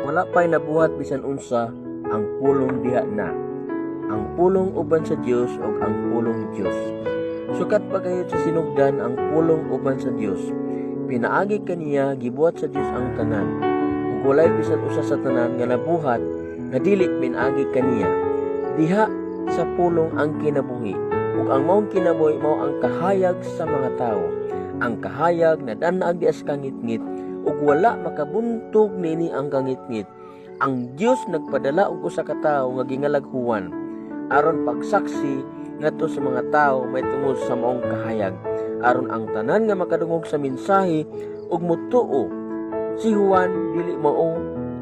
wala pa'y nabuhat bisan unsa ang pulong diha na. Ang pulong uban sa Dios ug ang pulong Dios. Sukat pa kayo sa sinugdan ang pulong uban sa Dios. Pinaagi kaniya gibuhat sa Dios ang tanan. Ug walay bisan usa sa tanan nga nabuhat nga dili pinaagi kaniya. Diha sa pulong ang kinabuhi. Ug ang maong kinabuhi mao ang kahayag sa mga tawo. Ang kahayag na danaag dias kangitngit ug wala makabuntog nini ang kangitngit. Ang Dios nagpadala og usa ka tawo nga gingalaghuan aron pagsaksi ngadto sa mga tawo may tungod sa maong kahayag, aron ang tanan nga makadungog sa mensahe ug motuo. Si Juan dili mao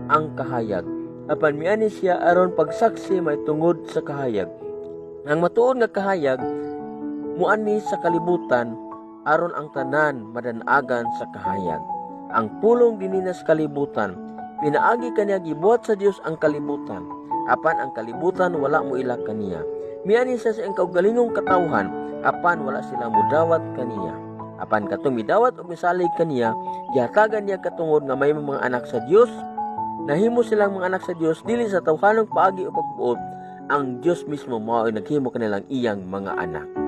ang kahayag, apan miani siya aron pagsaksi may tungod sa kahayag. Ang matuod nga kahayag muani sa kalibutan aron ang tanan madanagan sa kahayag. Ang pulong dinhi sa kalibutan, pinaagi kaniya gibuhat sa Dios ang kalibutan, apan ang kalibutan wala mo ila kaniya. Miani sa iyang kaugalingong katawhan, apan wala sila mudawat kaniya. Apan katong midawat o misalig kaniya, gihatagan niya katungod nga may mga anak sa Dios. Nahimo silang mga anak sa Dios dili sa tawhanong paagi o pagbuot. Ang Dios mismo mao ay naghimo kanilang iyang mga anak.